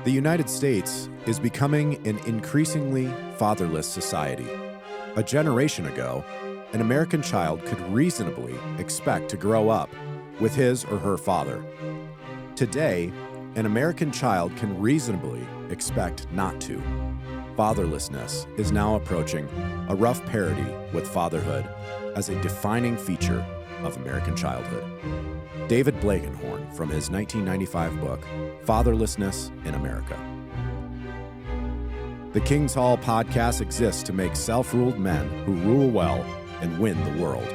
The United States is becoming an increasingly fatherless society. A generation ago, an American child could reasonably expect to grow up with his or her father. Today, an American child can reasonably expect not to. Fatherlessness is now approaching a rough parody with fatherhood as a defining feature of American childhood. David Blakenhorn from his 1995 book, Fatherlessness in America. The King's Hall podcast exists to make self-ruled men who rule well and win the world.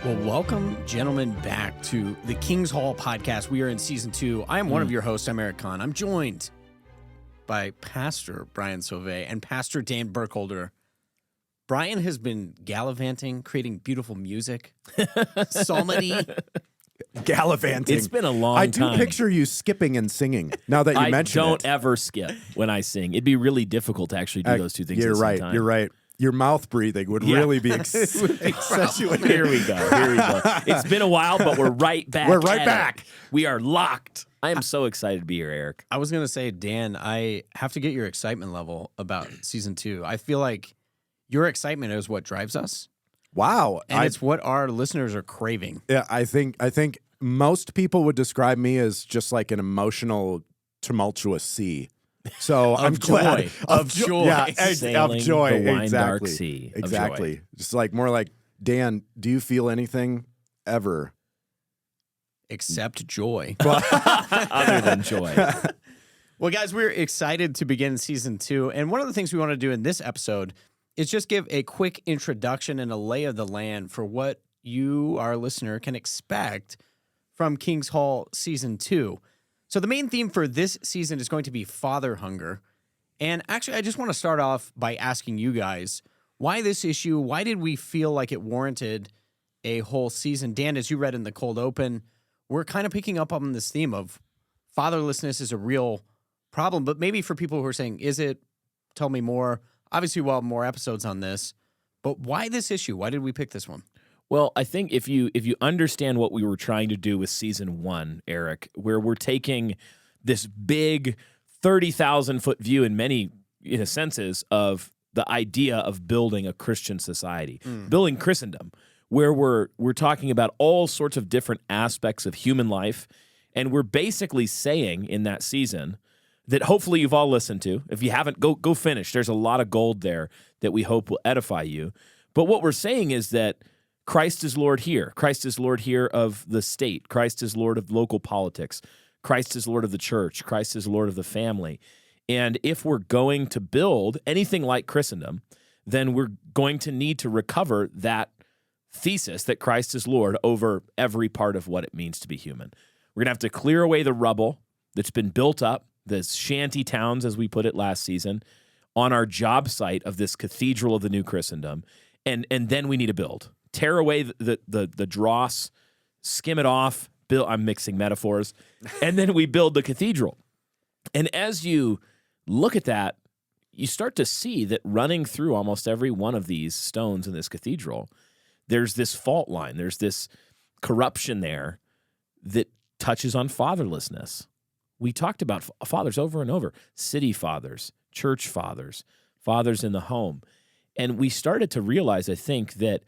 Well, welcome, gentlemen, back to the King's Hall podcast. We are in season 2. I am one of your hosts. I'm Eric Kahn. I'm joined by Pastor Brian Sauvé and Pastor Dan Burkholder. Brian has been gallivanting, creating beautiful music, psalmody. Gallivanting. It's been a long time. I do picture you skipping and singing now that you mention it. I don't ever skip when I sing. It'd be really difficult to actually do those two things at the same time. You're right. Your mouth breathing would really be accentuated. Here we go. It's been a while, but we're right back. We're right back. We are locked. I am so excited to be here, Eric. I was going to say, Dan, I have to get your excitement level about season 2. I feel like your excitement is what drives us. Wow. And it's what our listeners are craving. Yeah, I think most people would describe me as just like an emotional, tumultuous sea. So I'm glad of joy. Yeah, Sailing of joy. the wine Exactly. dark sea. Of Exactly. joy. Just like more like, Dan, do you feel anything ever? Except joy. Other than joy. Well, guys, we're excited to begin season 2. And one of the things we want to do in this episode is just give a quick introduction and a lay of the land for what you, our listener, can expect from King's Hall season 2. So the main theme for this season is going to be father hunger. And actually, I just want to start off by asking you guys, why this issue? Why did we feel like it warranted a whole season? Dan, as you read in the cold open, we're kind of picking up on this theme of fatherlessness is a real problem. But maybe for people who are saying, is it? Tell me more. Obviously, we'll have more episodes on this. But why this issue? Why did we pick this one? Well, I think if you understand what we were trying to do with season 1, Eric, where we're taking this big 30,000-foot view in many senses of the idea of building a Christian society, building Christendom, where we're talking about all sorts of different aspects of human life, and we're basically saying in that season that hopefully you've all listened to. If you haven't, go finish. There's a lot of gold there that we hope will edify you. But what we're saying is that Christ is Lord here. Christ is Lord here of the state. Christ is Lord of local politics. Christ is Lord of the church. Christ is Lord of the family. And if we're going to build anything like Christendom, then we're going to need to recover that thesis that Christ is Lord over every part of what it means to be human. We're going to have to clear away the rubble that's been built up, the shanty towns, as we put it last season, on our job site of this cathedral of the new Christendom, and then we need to build. Tear away the dross, skim it off, build. I'm mixing metaphors, and then we build the cathedral. And as you look at that, you start to see that running through almost every one of these stones in this cathedral, there's this fault line, there's this corruption there that touches on fatherlessness. We talked about fathers over and over, city fathers, church fathers, fathers in the home. And we started to realize, I think, that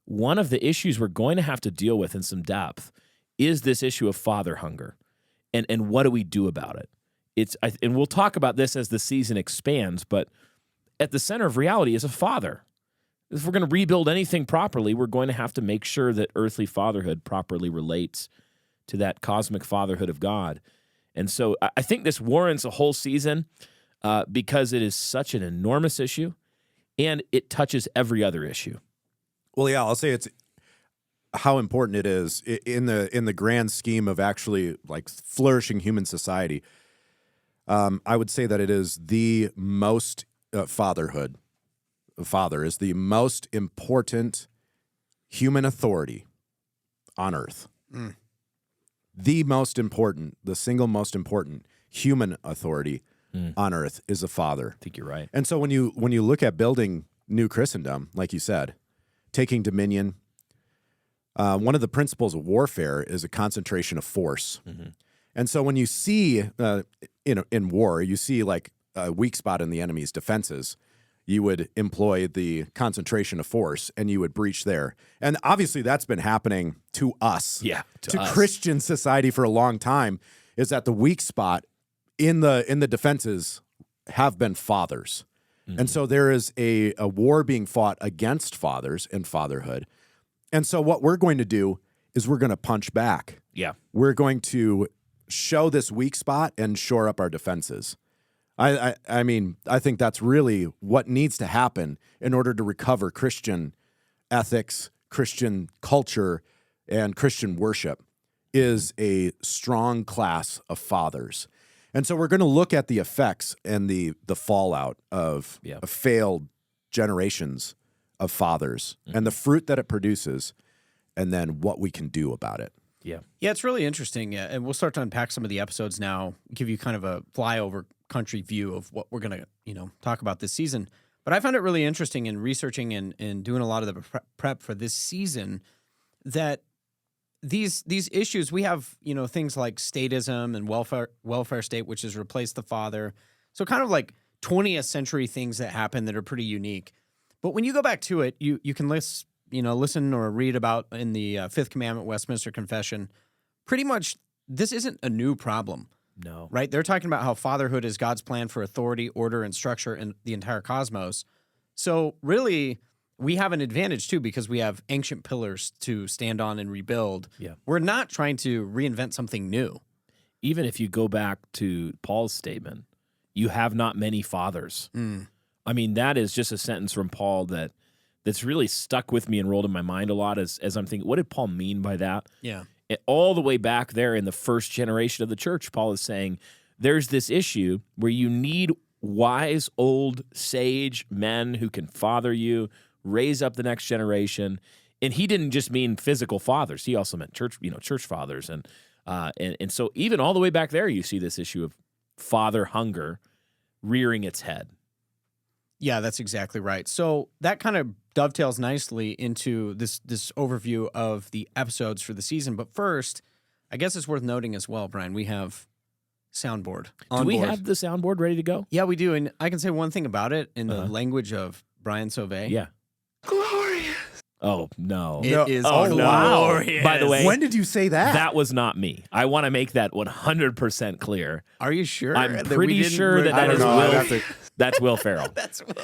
one of the issues we're going to have to deal with in some depth is this issue of father hunger. And what do we do about it? And we'll talk about this as the season expands, but at the center of reality is a father. If we're going to rebuild anything properly, we're going to have to make sure that earthly fatherhood properly relates to that cosmic fatherhood of God. And so I think this warrants a whole season because it is such an enormous issue, and it touches every other issue. Well, yeah, I'll say it's how important it is in the grand scheme of actually like flourishing human society. I would say that it is the most fatherhood. Father is the most important human authority on earth. The most important, the single most important human authority on earth is a father. I think you're right. And so when you look at building new Christendom, like you said, taking dominion, one of the principles of warfare is a concentration of force. And so when you see, in war, you see like a weak spot in the enemy's defenses, you would employ the concentration of force and you would breach there. And obviously that's been happening to us, to us. Christian society for a long time, is that the weak spot in the defenses have been fathers. And so there is a war being fought against fathers and fatherhood. And so what we're going to do is we're going to punch back. Yeah. We're going to show this weak spot and shore up our defenses. I mean, I think that's really what needs to happen in order to recover Christian ethics, Christian culture, and Christian worship is a strong class of fathers. And so we're going to look at the effects and the fallout of failed generations of fathers and the fruit that it produces, and then what we can do about it. Yeah, it's really interesting. And we'll start to unpack some of the episodes now, give you kind of a flyover country view of what we're going to, talk about this season. But I found it really interesting in researching and doing a lot of the prep for this season that these issues, we have, things like statism and welfare state, which has replaced the father. So kind of like 20th century things that happen that are pretty unique. But when you go back to it, you can listen or read about in the Fifth Commandment, Westminster Confession. Pretty much, this isn't a new problem. No. Right? They're talking about how fatherhood is God's plan for authority, order, and structure in the entire cosmos. So really, we have an advantage, too, because we have ancient pillars to stand on and rebuild. Yeah. We're not trying to reinvent something new. Even if you go back to Paul's statement, you have not many fathers. I mean, that is just a sentence from Paul that's really stuck with me and rolled in my mind a lot as I'm thinking, what did Paul mean by that? Yeah. All the way back there in the first generation of the church, Paul is saying there's this issue where you need wise, old, sage men who can father you, raise up the next generation. And he didn't just mean physical fathers. He also meant church fathers. And so even all the way back there, you see this issue of father hunger rearing its head. Yeah, that's exactly right. So that kind of dovetails nicely into this overview of the episodes for the season. But first, I guess it's worth noting as well, Brian, we have soundboard on Do we board. have the soundboard ready to go? Yeah, we do. And I can say one thing about it in the language of Brian Sauvé. Yeah. Glorious. Oh, no. It is Oh, no. glorious. By the way, When did you say that? that was not me. I want to make that 100% clear. Are you sure? I'm that we pretty didn't sure that I that don't is know. I'd have Will. to- That's Will Ferrell.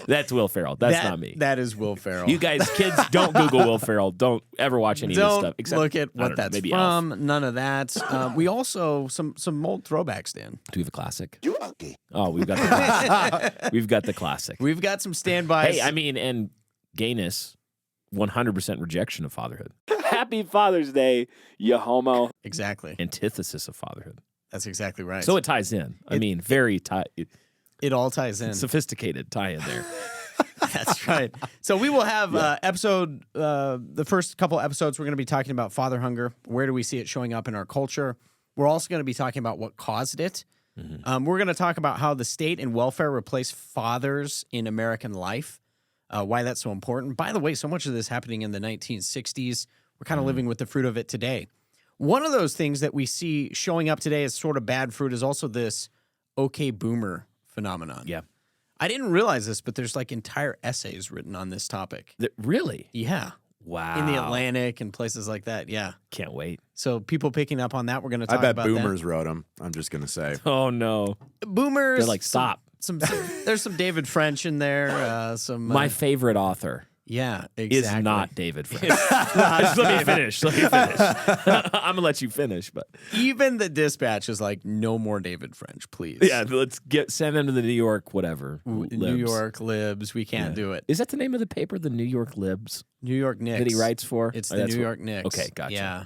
That's Will Ferrell. That's not me. That is Will Ferrell. You guys, kids, don't Google Will Ferrell. Don't ever watch any of this stuff. Don't look at I don't what know, that's maybe from. Elf. None of that. We also some old throwbacks, Dan. Do we have a classic? You ugly. Oh, we've got the classic. We've got the classic. We've got some standbys. Hey, I mean, and gayness, 100% rejection of fatherhood. Happy Father's Day, you homo. exactly. Antithesis of fatherhood. That's exactly right. So it ties in. I mean, very it all ties in. sophisticated tie in there. That's right. So we will have the first couple episodes, we're going to be talking about father hunger. Where do we see it showing up in our culture? We're also going to be talking about what caused it. We're going to talk about how the state and welfare replaced fathers in American life, why that's so important. By the way, so much of this happening in the 1960s. We're kind of living with the fruit of it today. One of those things that we see showing up today as sort of bad fruit is also this okay boomer phenomenon. Yeah. I didn't realize this, but there's like entire essays written on this topic. Really? Yeah. Wow. In the Atlantic and places like that. Yeah. Can't wait. So people picking up on that, we're going to talk I bet about boomers wrote them. I'm just going to say. Oh, no. that. Boomers. They're like, stop. There's some David French in there. My favorite author yeah, exactly. is not David French. Let me finish. I'm going to let you finish. But Even the Dispatch is like, no more David French, please. yeah, let's send them to the New York, whatever. New Libs. York Libs. We can't do it. Is that the name of the paper, the New York Libs, New York Knicks. that he writes for? It's Oh, the that's New what- York Knicks. Okay, gotcha. Yeah,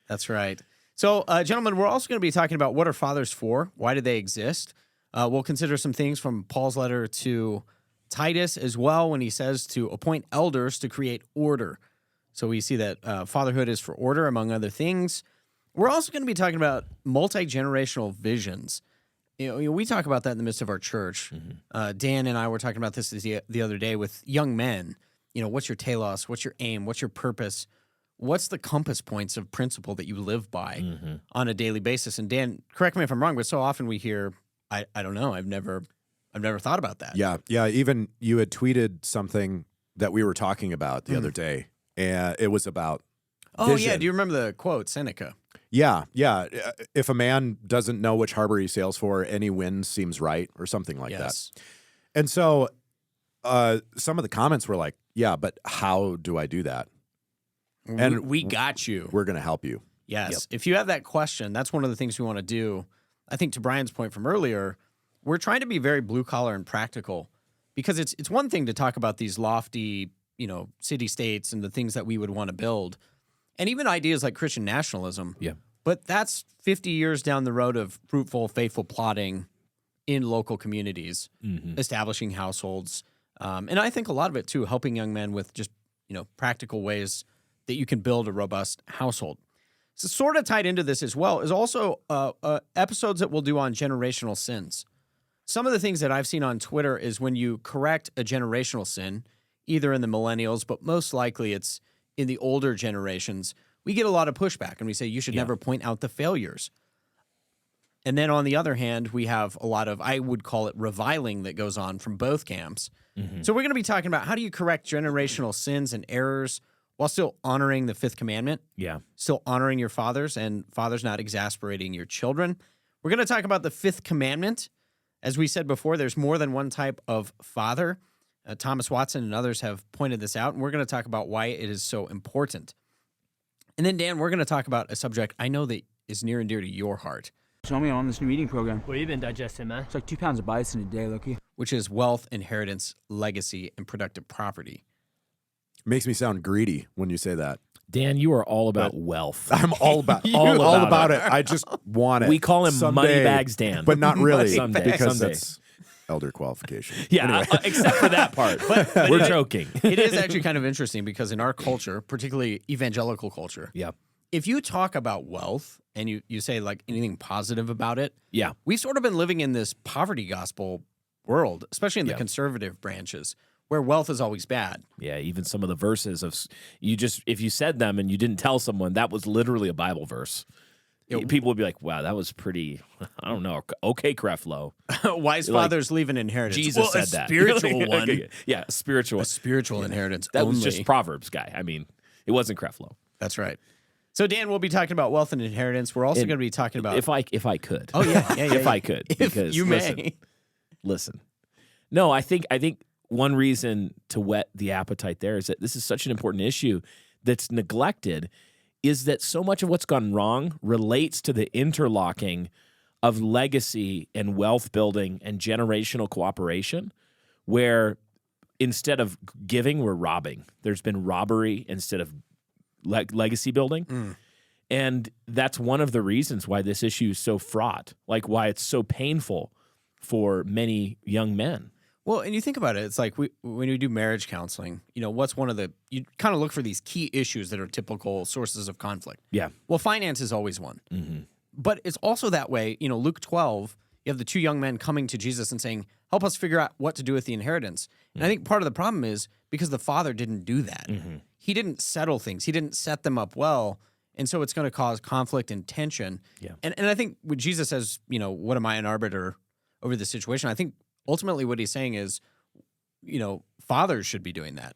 that's right. So, gentlemen, we're also going to be talking about what are fathers for? Why do they exist? We'll consider some things from Paul's letter to Titus as well when he says to appoint elders to create order. So we see that fatherhood is for order, among other things. We're also going to be talking about multi-generational visions. You know, we talk about that in the midst of our church. Dan and I were talking about this the other day with young men. You know, what's your telos? What's your aim? What's your purpose? what's the compass points of principle that you live by Mm-hmm. on a daily basis? And Dan, correct me if I'm wrong, but so often we hear, I don't know, I've never thought about that. Yeah. Even you had tweeted something that we were talking about the other day, and it was about vision. Yeah. Do you remember the quote, Seneca? Yeah. If a man doesn't know which harbor he sails for, any wind seems right, or something like Yes. that. And so some of the comments were like, yeah, but how do I do that? And we got you. We're going to help you. Yes. Yep. If you have that question, that's one of the things we want to do. I think to Brian's point from earlier, we're trying to be very blue collar and practical, because it's one thing to talk about these lofty, city states and the things that we would want to build, and even ideas like Christian nationalism. Yeah. But that's 50 years down the road of fruitful, faithful plotting in local communities, establishing households. And I think a lot of it, too, helping young men with just, practical ways that you can build a robust household. So sort of tied into this as well is also episodes that we'll do on generational sins. Some of the things that I've seen on Twitter is when you correct a generational sin, either in the millennials, but most likely it's in the older generations, we get a lot of pushback, and we say you should never point out the failures. And then on the other hand, we have a lot of, I would call it, reviling that goes on from both camps. So we're going to be talking about how do you correct generational sins and errors while still honoring the fifth commandment, Yeah. still honoring your fathers, and fathers not exasperating your children. We're going to talk about the fifth commandment. As we said before, there's more than one type of father. Thomas Watson and others have pointed this out, and we're going to talk about why it is so important. And then, Dan, we're going to talk about a subject I know that is near and dear to your heart, Show me on this new eating program. What have you been digesting, man? It's like 2 pounds of bison a day, Lucky. which is wealth, inheritance, legacy, and productive property. Makes me sound greedy when you say that. Dan, you are all about wealth. I'm all about All about it. I just want it. We call him someday, Moneybags Dan. but not really Someday. because Someday. that's elder qualification. Yeah, except for that part. But we're joking. It is actually kind of interesting because in our culture, particularly evangelical culture, Yeah. if you talk about wealth and you say like anything positive about it, Yeah. we've sort of been living in this poverty gospel world, especially in the Yeah. conservative branches, where wealth is always bad. Yeah, even some of the verses of if you said them and you didn't tell someone, that was literally a Bible verse. People would be like, "Wow, that was pretty." I don't know. Okay, Creflo. Wise Like, fathers leave an inheritance. Jesus said a that. spiritual one. Yeah, spiritual. A spiritual inheritance. That only. was just Proverbs guy. I mean, it wasn't Creflo. That's right. So Dan, we'll be talking about wealth and inheritance. We're also And going to be talking about if I could. Oh yeah. If I could, If because you may. listen. No, I think one reason to whet the appetite there is that this is such an important issue that's neglected, is that so much of what's gone wrong relates to the interlocking of legacy and wealth building and generational cooperation, where instead of giving, we're robbing. There's been robbery instead of legacy building. And that's one of the reasons why this issue is so fraught, like why it's so painful for many young men. Well, and you think about it, it's like when we do marriage counseling, what's one of you kind of look for these key issues that are typical sources of conflict. Yeah. Well, finance is always one. But it's also that way, Luke 12, you have the two young men coming to Jesus and saying, help us figure out what to do with the inheritance. And I think part of the problem is because the father didn't do that. He didn't settle things. He didn't set them up well. And so it's going to cause conflict and tension. Yeah. And I think when Jesus says, what am I, an arbiter over the situation? I think ultimately what he's saying is, fathers should be doing that.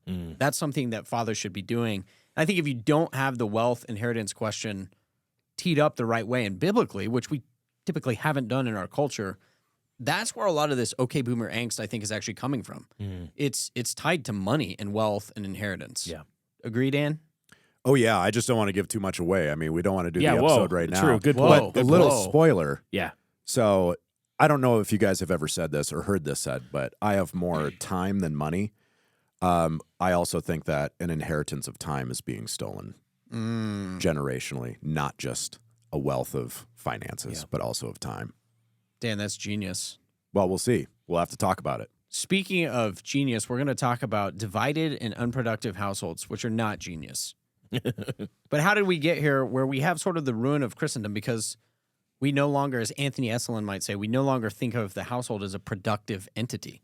That's something that fathers should be doing. And I think if you don't have the wealth inheritance question teed up the right way and biblically, which we typically haven't done in our culture, that's where a lot of this okay boomer angst I think is actually coming from. It's tied to money and wealth and inheritance. Yeah. Agree, Dan? Oh, yeah. I just don't want to give too much away. I mean, we don't want to do the whoa. episode right now. True. Good Whoa. point. But a little Whoa. spoiler. Yeah. So I don't know if you guys have ever said this or heard this said, but I have more time than money. I also think that an inheritance of time is being stolen generationally, not just a wealth of finances, but also of time. Dan, that's genius. Well, we'll see. We'll have to talk about it. Speaking of genius, we're going to talk about divided and unproductive households, which are not genius. But how did we get here where we have sort of the ruin of Christendom? Because we no longer, as Anthony Esselin might say, we no longer think of the household as a productive entity.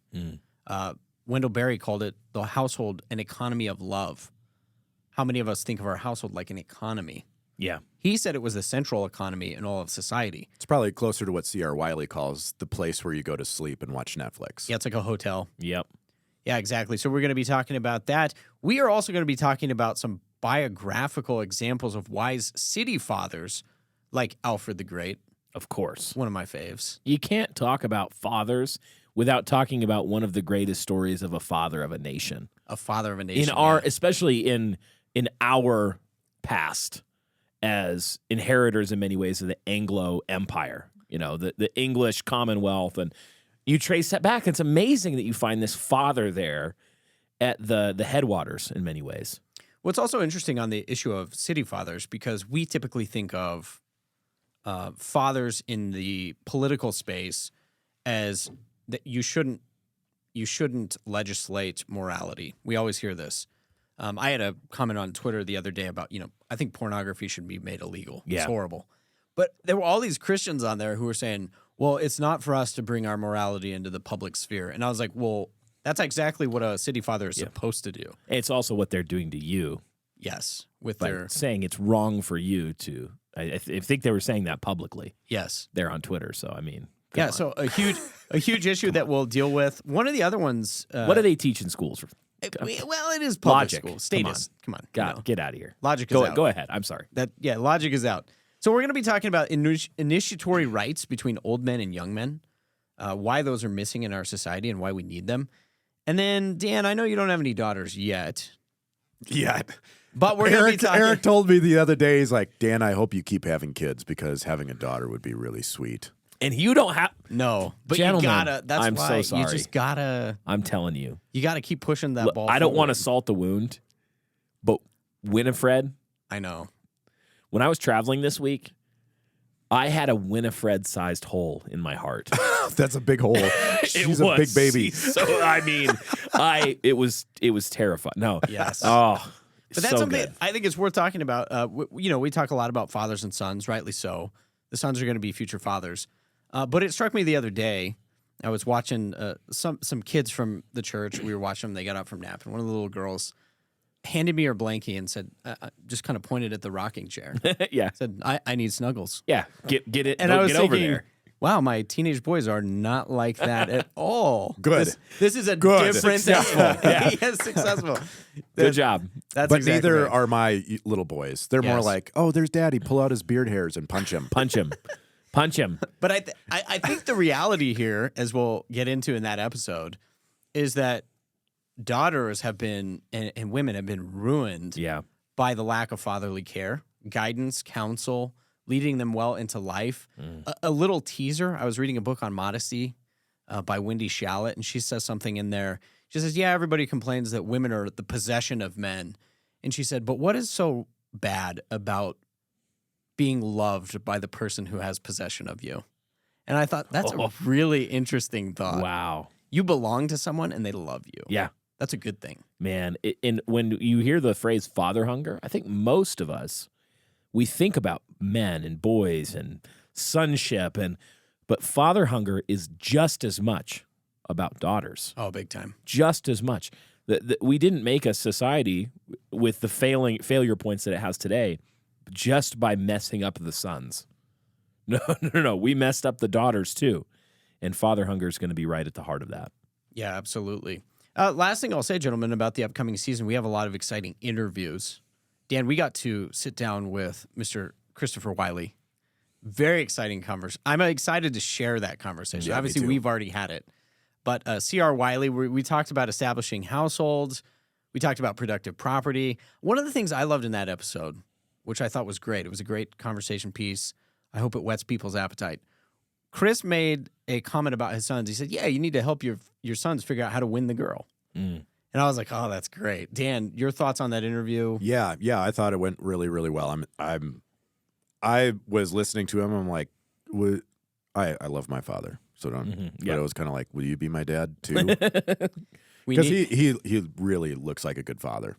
Wendell Berry called it the household an economy of love. how many of us think of our household like an economy. Yeah. He said it was the central economy in all of society. It's probably closer to what C.R. Wiley calls the place where you go to sleep and watch Netflix. Yeah, it's like a hotel. Yep. Yeah, exactly. So we're going to be talking about that. We are also going to be talking about some biographical examples of wise city fathers like Alfred the Great, Of course. one of my faves. You can't talk about fathers without talking about one of the greatest stories of a father of a nation. A father of a nation. Especially in our past as inheritors in many ways of the Anglo Empire, the English Commonwealth. And you trace that back. It's amazing that you find this father there at the headwaters in many ways. What's also interesting on the issue of city fathers, because we typically think of fathers in the political space as that you shouldn't legislate morality. We always hear this. I had a comment on Twitter the other day about, I think pornography should be made illegal. Yeah. It's horrible. But there were all these Christians on there who were saying, well, it's not for us to bring our morality into the public sphere. And I was like, well, that's exactly what a city father is supposed to do. It's also what they're doing to you. Yes. With By their saying it's wrong for you to. I think they were saying that publicly. Yes. They're on Twitter. So, I mean. Yeah. on. So a huge issue that we'll deal with. One of the other ones. What do they teach in schools? Well, it is public Logic. school. Status. Come on. God, get out of here. Logic is out. Go ahead. I'm sorry. Logic is out. So we're going to be talking about initiatory rights between old men and young men, why those are missing in our society and why we need them. And then, Dan, I know you don't have any daughters yet. But we're going to be talking. Eric told me the other day, he's like, Dan, I hope you keep having kids because having a daughter would be really sweet. And you don't have. No, but Gentlemen, you gotta. That's I'm why so sorry. you just gotta. I'm telling you. You gotta keep pushing that ball. I don't want to forward. salt the wound, but Winifred, I know. when I was traveling this week, I had a Winifred-sized hole in my heart. That's a big hole. She's a big baby. So I mean, it was terrifying. No. Yes. Oh. But that's so something good. I think it's worth talking about. We talk a lot about fathers and sons, rightly so. The sons are going to be future fathers. But it struck me the other day. I was watching some kids from the church. We were watching them. They got out from nap, and one of the little girls handed me her blankie and said, just kind of pointed at the rocking chair. Yeah. Said, I need snuggles. Yeah. Get it. And go, I was get thinking, over there. wow, my teenage boys are not like that at all. Good. This is a Good. different. Successful. Yeah. Yes, successful. Good job. That's But exactly neither right. are my little boys. They're more Yes. like, oh, there's daddy. Pull out his beard hairs and punch him. Punch him. Punch him. But I think the reality here, as we'll get into in that episode, is that daughters have been and women have been ruined Yeah. by the lack of fatherly care, guidance, counsel, leading them well into life. A little teaser. I was reading a book on modesty by Wendy Shallett, and she says something in there. She says, yeah, everybody complains that women are the possession of men. And she said, but what is so bad about being loved by the person who has possession of you? And I thought, that's a really interesting thought. Wow. You belong to someone and they love you. Yeah. That's a good thing. Man, and when you hear the phrase father hunger, I think most of us, we think about men and boys and sonship, but father hunger is just as much about daughters. Oh, big time. Just as much. We didn't make a society with the failure points that it has today just by messing up the sons. No. We messed up the daughters too. And father hunger is going to be right at the heart of that. Yeah, absolutely. Last thing I'll say, gentlemen, about the upcoming season, we have a lot of exciting interviews. Dan, we got to sit down with Mr. Christopher Wiley. Very exciting conversation. I'm excited to share that conversation. Yeah, me Obviously, too. we've already had it. But C.R. Wiley, we talked about establishing households. We talked about productive property. One of the things I loved in that episode, which I thought was great, it was a great conversation piece. I hope it whets people's appetite. Chris made a comment about his sons. He said, yeah, you need to help your sons figure out how to win the girl. And I was like, oh, that's great. Dan, your thoughts on that interview? Yeah, I thought it went really, really well. I was listening to him. I'm like, I love my father, so don't. Yeah. But it was kind of like, will you be my dad too? We Because need- he really looks like a good father,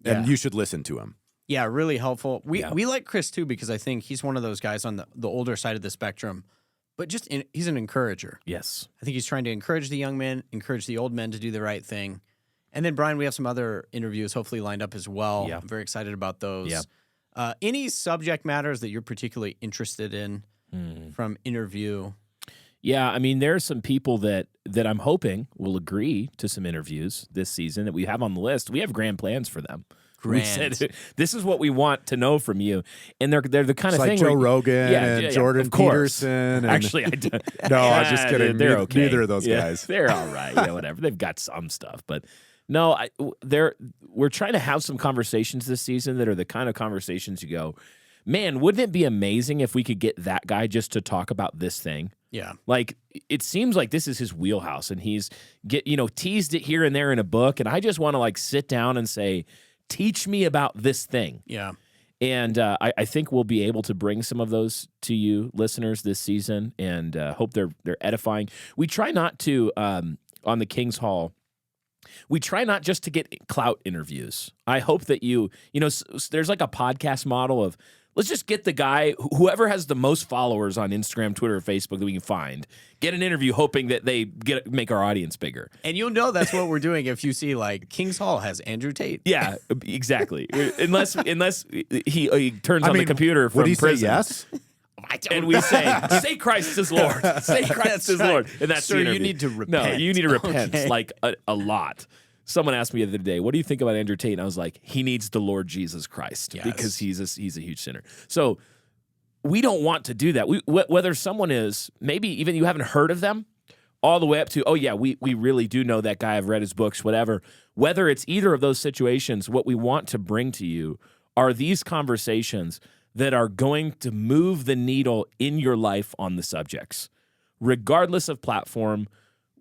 and Yeah. you should listen to him. Yeah, really helpful. We Yeah. we like Chris too because I think he's one of those guys on the older side of the spectrum, but he's an encourager. Yes. I think he's trying to encourage the young men, encourage the old men to do the right thing. And then, Brian, we have some other interviews hopefully lined up as well. Yeah. I'm very excited about those. Yeah. Any subject matters that you're particularly interested in from interview? Yeah, I mean, there are some people that I'm hoping will agree to some interviews this season that we have on the list. We have grand plans for them. We said, this is what we want to know from you. And they're the kind It's of like thing Joe where, Rogan and Jordan of course. Peterson. And, Actually, I do. no, I'm just kidding. They're okay. Neither of those guys. They're all right. Yeah, whatever. They've got some stuff. But no, we're trying to have some conversations this season that are the kind of conversations you go, man, wouldn't it be amazing if we could get that guy just to talk about this thing? Yeah. Like, it seems like this is his wheelhouse, and he's teased it here and there in a book, and I just want to like sit down and say, teach me about this thing. Yeah. And I think we'll be able to bring some of those to you listeners this season, and hope they're edifying. We try not to, on the King's Hall, we try not just to get clout interviews. I hope that there's like a podcast model of, let's just get the guy, whoever has the most followers on Instagram, Twitter, or Facebook that we can find, get an interview hoping that they make our audience bigger. And you'll know that's what we're doing if you see, like, King's Hall has Andrew Tate. Yeah, exactly. unless he turns on the computer from would he prison. say yes? And we say Christ is Lord. Say Christ is Lord. And that's Sir, the interview. you need to repent. No, you need to repent Okay. like a lot. Someone asked me the other day, what do you think about Andrew Tate? And I was like, he needs the Lord Jesus Christ because he's a huge sinner. So we don't want to do that. Whether someone is, maybe even you haven't heard of them, all the way up to, oh yeah, we really do know that guy. I've read his books, whatever. Whether it's either of those situations, what we want to bring to you are these conversations that are going to move the needle in your life on the subjects. Regardless of platform,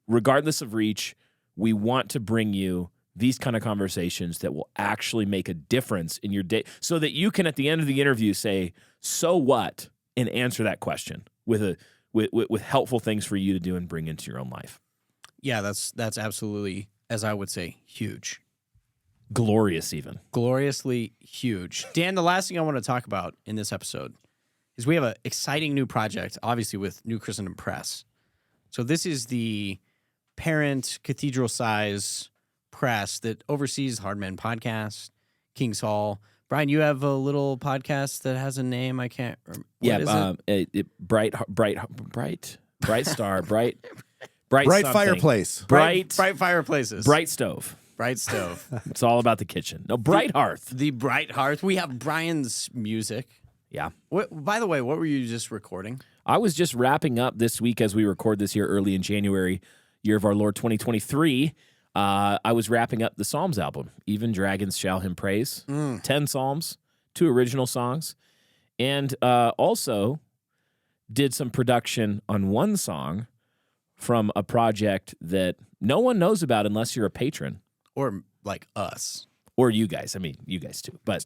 regardless of reach, we want to bring you these kind of conversations that will actually make a difference in your day so that you can, at the end of the interview, say, so what, and answer that question with helpful things for you to do and bring into your own life. Yeah, that's absolutely, as I would say, huge. Glorious even. Gloriously huge. Dan, the last thing I want to talk about in this episode is we have an exciting new project, obviously with New Christendom Press. So this is the parent cathedral size press that oversees Hard Men Podcast, King's Hall. Brian, you have a little podcast that has a name. I can't remember. Bright Star, Bright Fireplace. Bright Fireplaces. Bright Stove. Bright Stove. It's all about the kitchen. No, Bright Hearth. The Bright Hearth. We have Brian's music. Yeah. By the way, what were you just recording? I was just wrapping up this week as we record this year early in January, year of our Lord 2023. I was wrapping up the Psalms album, Even Dragons Shall Him Praise. 10 Psalms, 2 original songs, and also did some production on one song from a project that no one knows about unless you're a patron. Or like us. Or you guys. I mean, you guys too. But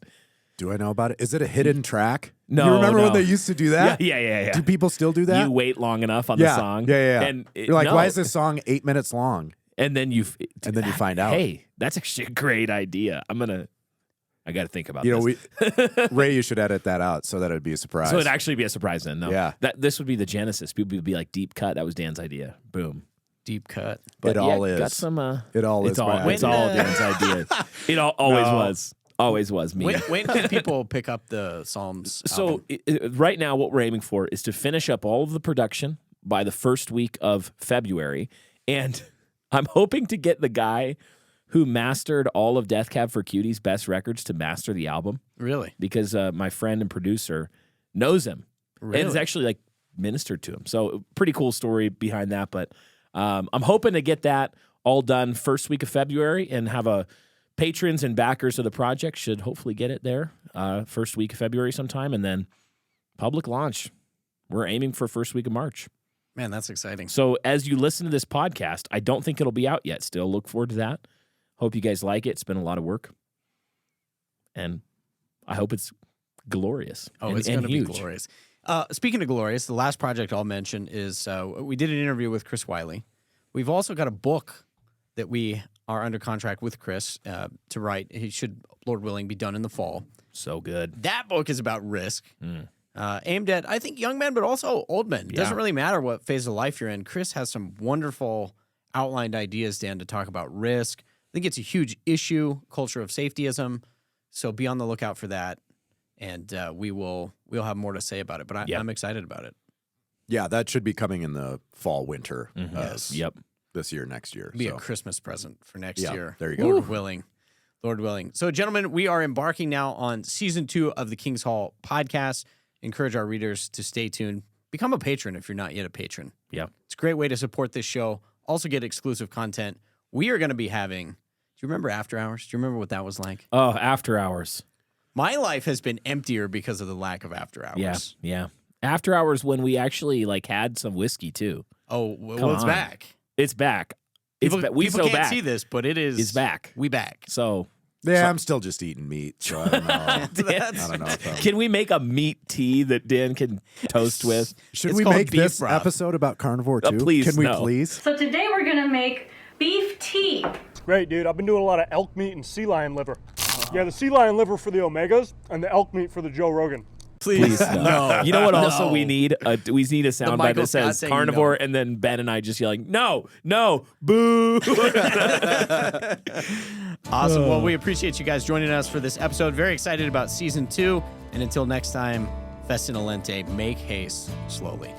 Do I know about it? Is it a hidden track? No, you remember no. when they used to do that? Yeah. Do people still do that? You wait long enough on the song. Yeah. And you're like, why is this song 8 minutes long? And then you find out. Hey, that's actually a great idea. I got to think about this. Ray, you should edit that out so that it'd be a surprise. So it'd actually be a surprise then. No. Yeah. This would be the genesis. People would be like, deep cut. That was Dan's idea. Boom. Deep cut. But it all yeah, is. Got some, it all it's is. all, it's all Dan's idea. It always was. Always was me. When can people pick up the Psalms So album? right now, what we're aiming for is to finish up all of the production by the first week of February. And I'm hoping to get the guy who mastered all of Death Cab for Cutie's best records to master the album. Really? Because my friend and producer knows him. Really? And it's actually like ministered to him. So pretty cool story behind that. But I'm hoping to get that all done first week of February and have a patrons and backers of the project should hopefully get it there first week of February sometime. And then public launch. We're aiming for first week of March. Man, that's exciting. So as you listen to this podcast, I don't think it'll be out yet still. Look forward to that. Hope you guys like it. It's been a lot of work. And I hope it's glorious. It's going to be glorious. Speaking of glorious, the last project I'll mention is we did an interview with Chris Wiley. We've also got a book that we are under contract with Chris to write. He should, Lord willing, be done in the fall. So good. That book is about risk, aimed at, I think, young men, but also old men. It doesn't really matter what phase of life you're in. Chris has some wonderful outlined ideas, Dan, to talk about risk, think it's a huge issue, culture of safetyism. So be on the lookout for that, and we'll have more to say about it. But I'm excited about it. Yeah, that should be coming in the fall, winter. Yes. This year, next year. Be a Christmas present for next year. There you go. Lord willing. Lord willing. So, gentlemen, we are embarking now on season 2 of the King's Hall podcast. Encourage our readers to stay tuned. Become a patron if you're not yet a patron. Yeah. It's a great way to support this show. Also get exclusive content. We are going to be having, do you remember After Hours? Do you remember what that was like? Oh, After Hours. My life has been emptier because of the lack of After Hours. Yeah. After Hours when we actually had some whiskey too. Oh, well, it's back. It's back. People can't see this, but It's back. We back. So Yeah, I'm still just eating meat, so I don't know. I don't know. Can we make a meat tea that Dan can toast with? Should It's we called make beef this broth. episode about carnivore too? Please, Can we no. please? So today we're gonna make beef tea. Great, dude. I've been doing a lot of elk meat and sea lion liver. Yeah, the sea lion liver for the Omegas and the elk meat for the Joe Rogan. Please, no. You know what? Also, No. we need a soundbite Michael that Scott says saying carnivore, no. and then Ben and I just yelling, "No, boo!" Awesome. Well, we appreciate you guys joining us for this episode. Very excited about season 2. And until next time, Festinolente, make haste slowly.